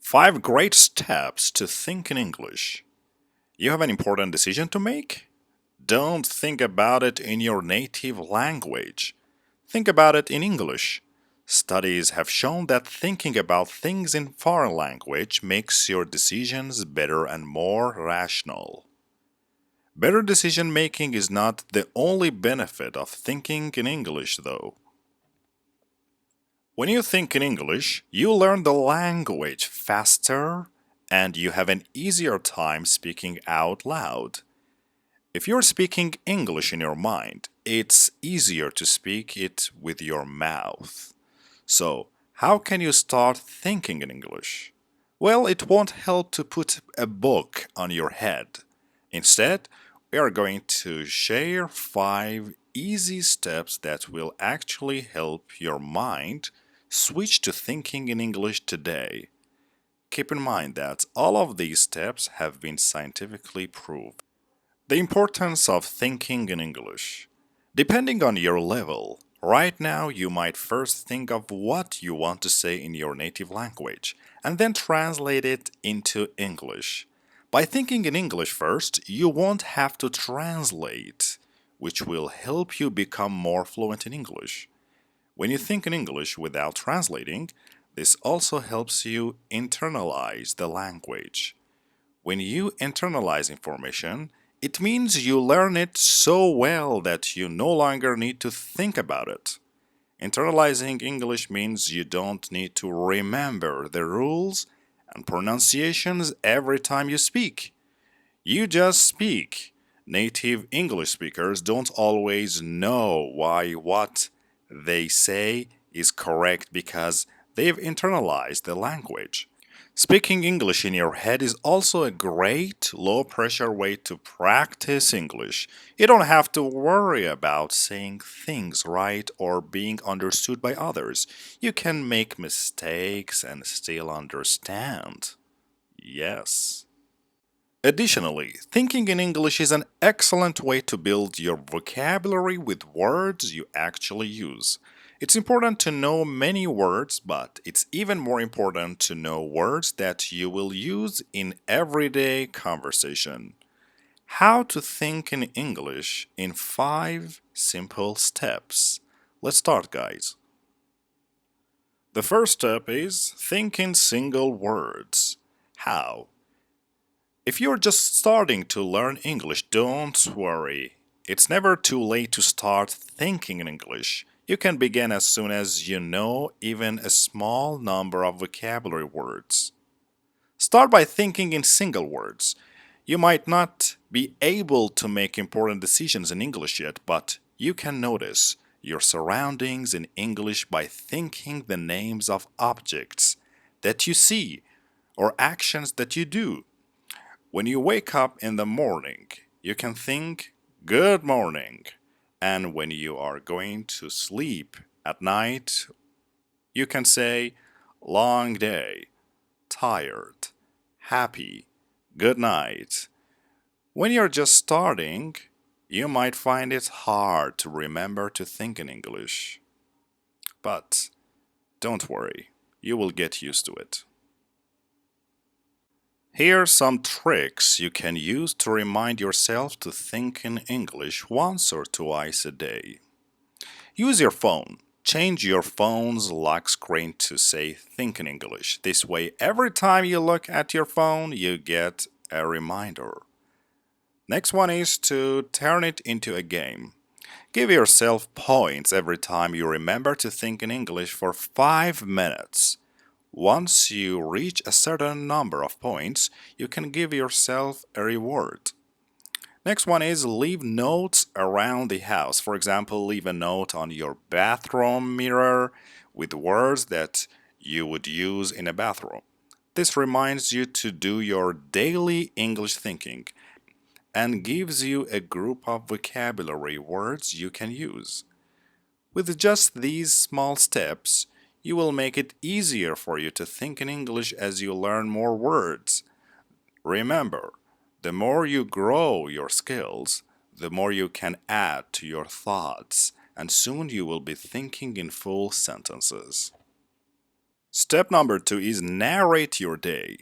Five great steps to think in English. You have an important decision to make? Don't think about it in your native language. Think about it in English. Studies have shown that thinking about things in foreign language makes your decisions better and more rational. Better decision making is not the only benefit of thinking in English, though. When you think in English, you learn the language faster and you have an easier time speaking out loud. If you're speaking English in your mind, it's easier to speak it with your mouth. So, how can you start thinking in English? Well, it won't help to put a book on your head. Instead, we are going to share 5 easy steps that will actually help your mind switch to thinking in English today. Keep in mind that all of these steps have been scientifically proved. The importance of thinking in English. Depending on your level, right now you might first think of what you want to say in your native language and then translate it into English. By thinking in English first, you won't have to translate, which will help you become more fluent in English. When you think in English without translating, this also helps you internalize the language. When you internalize information, it means you learn it so well that you no longer need to think about it. Internalizing English means you don't need to remember the rules and pronunciations every time you speak. You just speak. Native English speakers don't always know why what they say is correct because they've internalized the language. Speaking English in your head is also a great low pressure way to practice English. You don't have to worry about saying things right or being understood by others. You can make mistakes and still understand. Yes. Additionally, thinking in English is an excellent way to build your vocabulary with words you actually use. It's important to know many words, but it's even more important to know words that you will use in everyday conversation. How to think in English in 5 simple steps. Let's start, guys. The first step is think in single words. How? If you're just starting to learn English, don't worry. It's never too late to start thinking in English. You can begin as soon as you know even a small number of vocabulary words. Start by thinking in single words. You might not be able to make important decisions in English yet, but you can notice your surroundings in English by thinking the names of objects that you see or actions that you do. When you wake up in the morning, you can think, good morning. And when you are going to sleep at night, you can say, long day, tired, happy, good night. When you're just starting, you might find it hard to remember to think in English. But don't worry, you will get used to it. Here are some tricks you can use to remind yourself to think in English once or twice a day. Use your phone. Change your phone's lock screen to say think in English. This way, every time you look at your phone, you get a reminder. Next one is to turn it into a game. Give yourself points every time you remember to think in English for 5 minutes. Once you reach a certain number of points, you can give yourself a reward. Next one is leave notes around the house. For example, leave a note on your bathroom mirror with words that you would use in a bathroom. This reminds you to do your daily English thinking and gives you a group of vocabulary words you can use. With just these small steps, you will make it easier for you to think in English as you learn more words. Remember, the more you grow your skills, the more you can add to your thoughts and soon you will be thinking in full sentences. Step number 2 is narrate your day.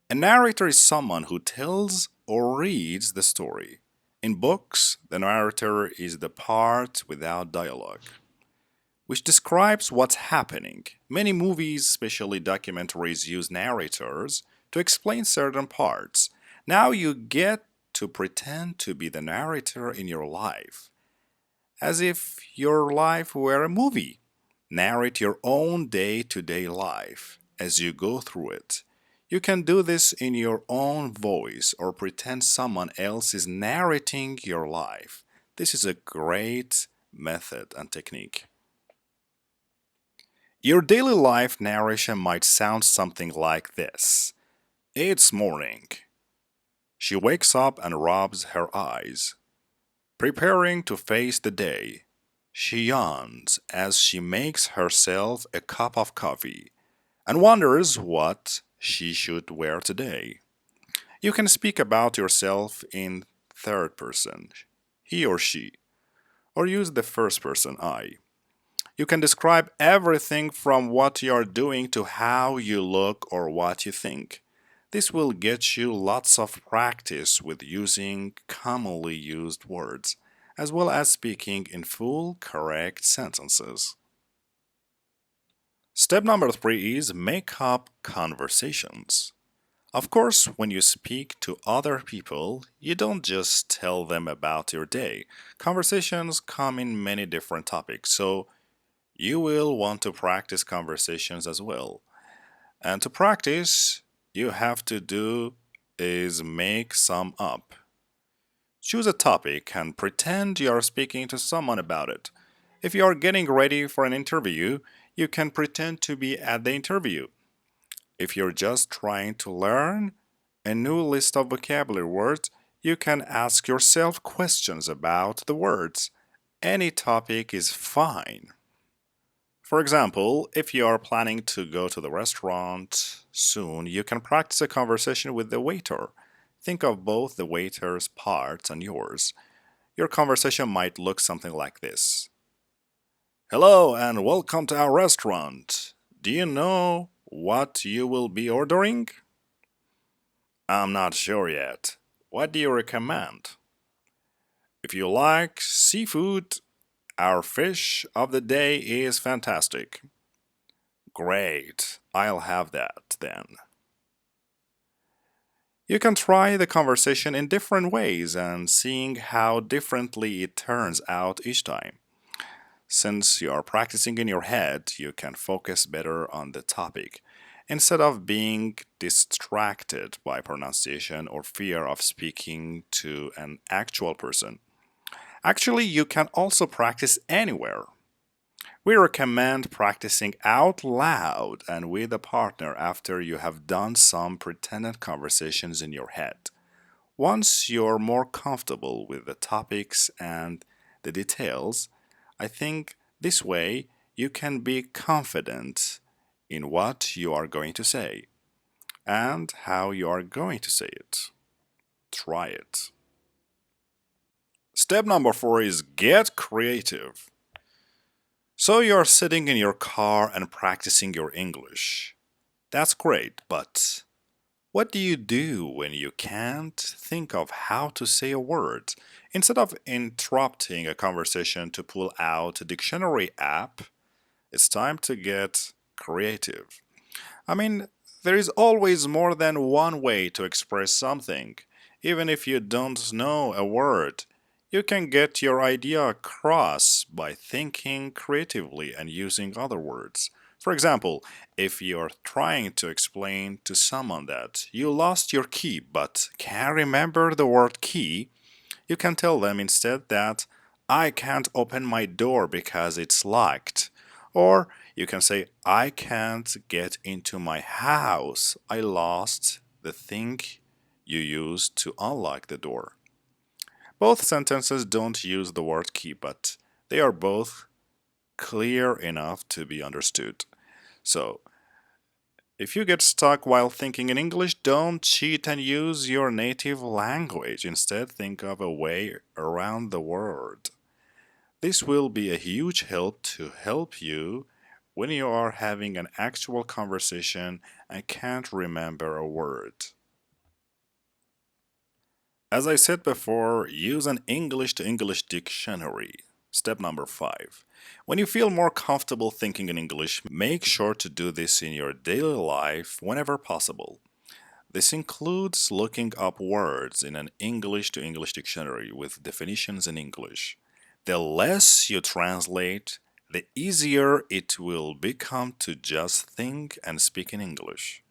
A narrator is someone who tells or reads the story. In books, the narrator is the part without dialogue, which describes what's happening. Many movies, especially documentaries, use narrators to explain certain parts. Now you get to pretend to be the narrator in your life, as if your life were a movie. Narrate your own day-to-day life as you go through it. You can do this in your own voice or pretend someone else is narrating your life. This is a great method and technique. Your daily life narration might sound something like this. It's morning. She wakes up and rubs her eyes, preparing to face the day. She yawns as she makes herself a cup of coffee and wonders what she should wear today. You can speak about yourself in third person, he or she, or use the first person, I. You can describe everything from what you are doing to how you look or what you think. This will get you lots of practice with using commonly used words, as well as speaking in full, correct sentences. Step number 3 is make up conversations. Of course, when you speak to other people, you don't just tell them about your day. Conversations come in many different topics, so you will want to practice conversations as well. And to practice, you have to do is make some up. Choose a topic and pretend you are speaking to someone about it. If you are getting ready for an interview, you can pretend to be at the interview. If you're just trying to learn a new list of vocabulary words, you can ask yourself questions about the words. Any topic is fine. For example, if you are planning to go to the restaurant soon, you can practice a conversation with the waiter. Think of both the waiter's parts and yours. Your conversation might look something like this. Hello and welcome to our restaurant. Do you know what you will be ordering? I'm not sure yet. What do you recommend? If you like seafood, our fish of the day is fantastic. Great, I'll have that then. You can try the conversation in different ways and seeing how differently it turns out each time. Since you are practicing in your head, you can focus better on the topic instead of being distracted by pronunciation or fear of speaking to an actual person. Actually, you can also practice anywhere. We recommend practicing out loud and with a partner after you have done some pretended conversations in your head. Once you're more comfortable with the topics and the details, I think this way you can be confident in what you are going to say and how you are going to say it. Try it. Step number 4 is get creative. So you're sitting in your car and practicing your English. That's great, but what do you do when you can't think of how to say a word? Instead of interrupting a conversation to pull out a dictionary app, it's time to get creative. I mean, there is always more than one way to express something. Even if you don't know a word, you can get your idea across by thinking creatively and using other words. For example, if you're trying to explain to someone that you lost your key but can't remember the word key, you can tell them instead that I can't open my door because it's locked. Or you can say, I can't get into my house. I lost the thing you used to unlock the door. Both sentences don't use the word key, but they are both clear enough to be understood. So, if you get stuck while thinking in English, don't cheat and use your native language. Instead, think of a way around the word. This will be a huge help to help you when you are having an actual conversation and can't remember a word. As I said before, use an English to English dictionary. Step number 5. When you feel more comfortable thinking in English, make sure to do this in your daily life whenever possible. This includes looking up words in an English to English dictionary with definitions in English. The less you translate, the easier it will become to just think and speak in English.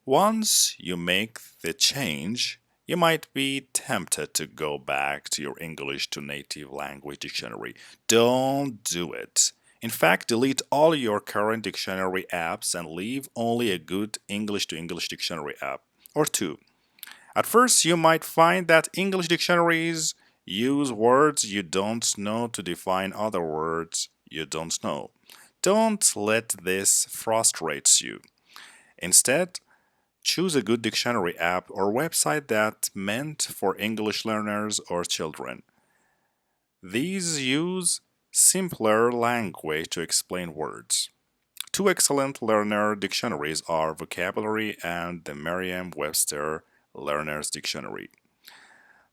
Once you make the change, you might be tempted to go back to your English to native language dictionary. Don't do it. In fact, delete all your current dictionary apps and leave only a good English to English dictionary app or two. At first, you might find that English dictionaries use words you don't know to define other words you don't know. Don't let this frustrate you. Instead, choose a good dictionary app or website that's meant for English learners or children. These use simpler language to explain words. Two excellent learner dictionaries are Vocabulary and the Merriam-Webster Learner's Dictionary.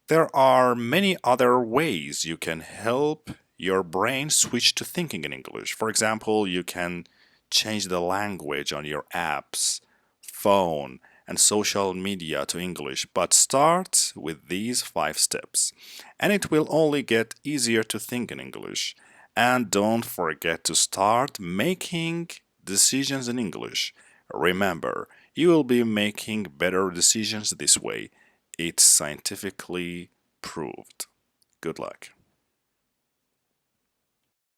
There are many other ways you can help your brain switch to thinking in English. For example, you can change the language on your apps, phone, and social media to English, but start with these 5 steps, and it will only get easier to think in English. And don't forget to start making decisions in English. Remember, you will be making better decisions this way. It's scientifically proved. Good luck.